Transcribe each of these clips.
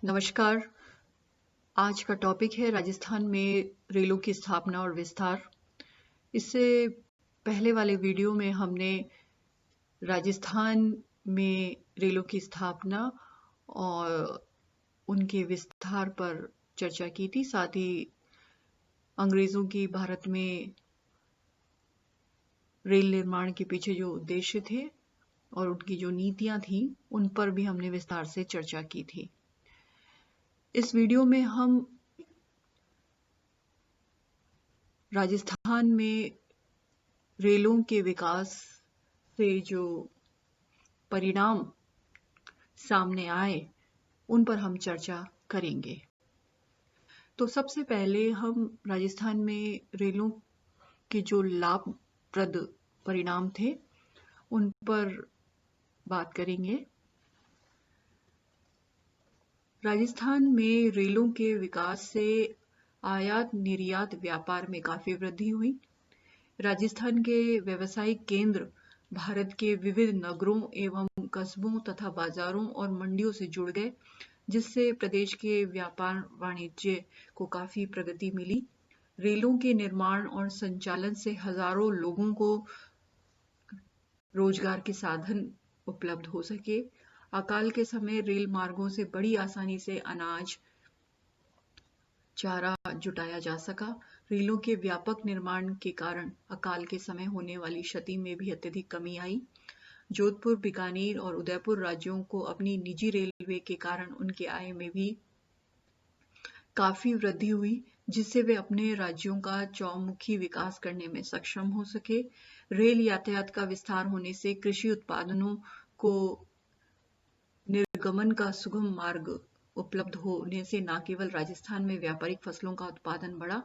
नमस्कार। आज का टॉपिक है राजस्थान में रेलों की स्थापना और विस्तार। इससे पहले वाले वीडियो में हमने राजस्थान में रेलों की स्थापना और उनके विस्तार पर चर्चा की थी। साथ ही अंग्रेज़ों की भारत में रेल निर्माण के पीछे जो उद्देश्य थे और उनकी जो नीतियां थी उन पर भी हमने विस्तार से चर्चा की थी। इस वीडियो में हम राजस्थान में रेलों के विकास से जो परिणाम सामने आए उन पर हम चर्चा करेंगे। तो सबसे पहले हम राजस्थान में रेलों के जो लाभप्रद परिणाम थे उन पर बात करेंगे। राजस्थान में रेलों के विकास से आयात निर्यात व्यापार में काफी वृद्धि हुई। राजस्थान के व्यावसायिक केंद्र भारत के विविध नगरों एवं कस्बों तथा बाजारों और मंडियों से जुड़ गए, जिससे प्रदेश के व्यापार वाणिज्य को काफी प्रगति मिली। रेलों के निर्माण और संचालन से हजारों लोगों को रोजगार के साधन उपलब्ध हो सके। अकाल के समय रेल मार्गों से बड़ी आसानी से अनाज, चारा जुटाया जा सका। रेलों के व्यापक निर्माण के कारण अकाल के समय होने वाली क्षति में भी अत्यधिक कमी आई। जोधपुर, बीकानेर और उदयपुर राज्यों को अपनी निजी रेलवे के कारण उनकी आय में भी काफी वृद्धि हुई, जिससे वे अपने राज्यों का चौमुखी विकास करने में सक्षम हो सके। रेल यातायात का विस्तार होने से कृषि उत्पादनों को निर्गमन का सुगम मार्ग उपलब्ध होने से न केवल राजस्थान में व्यापारिक फसलों का उत्पादन बढ़ा,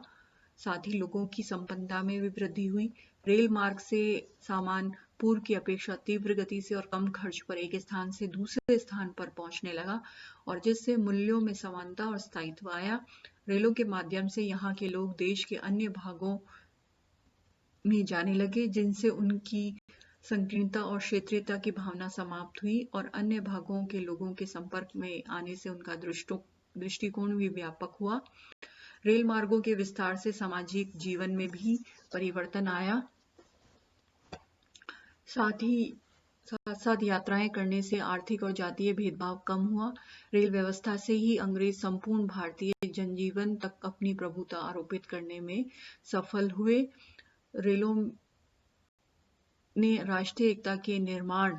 साथ ही लोगों की संपन्नता में भी वृद्धि हुई। रेल मार्ग से सामान पूर्व की अपेक्षा तीव्र गति से और कम खर्च पर एक स्थान से दूसरे स्थान पर पहुंचने लगा, और जिससे मूल्यों में समानता और स्थायित्व आया। रेलों के माध्यम से यहाँ के लोग देश के अन्य भागों में जाने लगे, जिनसे उनकी संकीर्णता और क्षेत्रीयता की भावना समाप्त हुई और अन्य भागों के लोगों के संपर्क में आने से उनका दृष्टिकोण भी व्यापक हुआ। रेल मार्गों के विस्तार से सामाजिक जीवन में भी परिवर्तन आया। साथ साथ यात्राएं करने से आर्थिक और जातीय भेदभाव कम हुआ। रेल व्यवस्था से ही अंग्रेज संपूर्ण भारतीय जनजीवन तक अपनी प्रभुता आरोपित करने में सफल हुए। रेलों ने राष्ट्रीय एकता के निर्माण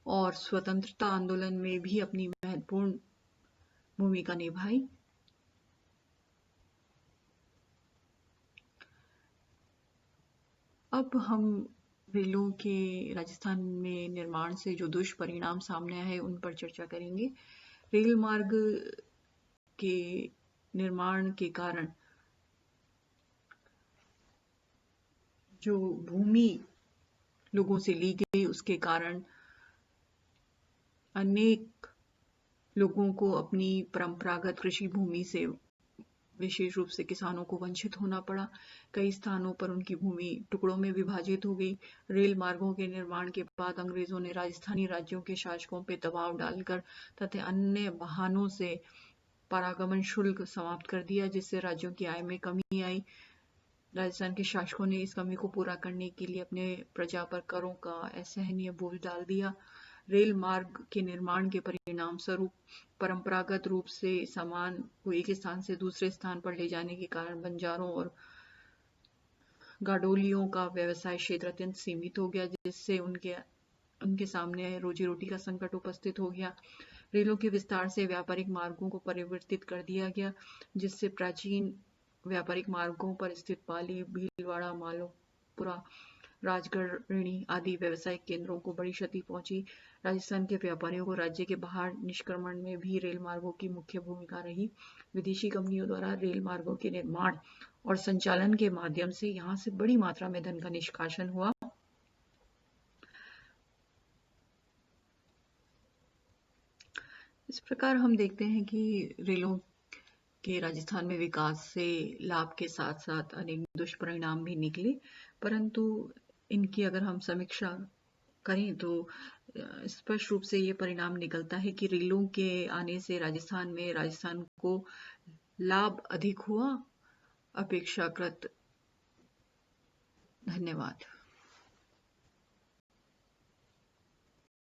और स्वतंत्रता आंदोलन में भी अपनी महत्वपूर्ण भूमिका निभाई। अब हम रेलों के राजस्थान में निर्माण से जो दुष्परिणाम सामने आए उन पर चर्चा करेंगे। रेल मार्ग के निर्माण के कारण जो भूमि लोगों से ली गई, उसके कारण अनेक लोगों को अपनी परंपरागत कृषि भूमि से, विशेष रूप से किसानों को, वंचित होना पड़ा। कई स्थानों पर उनकी भूमि टुकड़ों में विभाजित हो गई। रेल मार्गों के निर्माण के बाद अंग्रेजों ने राजस्थानी राज्यों के शासकों पर दबाव डालकर तथा अन्य बहानों से पारागमन शुल्क समाप्त कर दिया, जिससे राज्यों की आय में कमी आई। राजस्थान के शासकों ने इस कमी को पूरा करने के लिए अपने प्रजा पर करों का असहनीय बोझ डाल दिया। रेल मार्ग के निर्माण के परिणाम स्वरूप परंपरागत रूप से सामान को एक स्थान से दूसरे स्थान पर ले जाने के कारण बंजारों और गाडोलियों का व्यवसाय क्षेत्र अत्यंत सीमित हो गया, जिससे उनके सामने रोजी रोटी का संकट उपस्थित हो गया। रेलों के विस्तार से व्यापारिक मार्गों को परिवर्तित कर दिया गया, जिससे प्राचीन व्यापारिक मार्गों पर स्थित पाली, भीलवाड़ा, मालपुरा, राजगढ़, ऋणी आदि व्यावसायिक केंद्रों को बड़ी क्षति पहुंची। राजस्थान के व्यापारियों को राज्य के बाहर निष्क्रमण में भी रेल मार्गों की मुख्य भूमिका रही। विदेशी कंपनियों द्वारा रेल मार्गों के निर्माण और संचालन के माध्यम से यहाँ से बड़ी मात्रा में धन का निष्कासन हुआ। इस प्रकार हम देखते हैं कि रेलों के राजस्थान में विकास से लाभ के साथ साथ अनेक दुष्परिणाम भी निकले, परंतु इनकी अगर हम समीक्षा करें तो स्पष्ट रूप से ये परिणाम निकलता है कि रेलों के आने से राजस्थान को लाभ अधिक हुआ अपेक्षाकृत। धन्यवाद।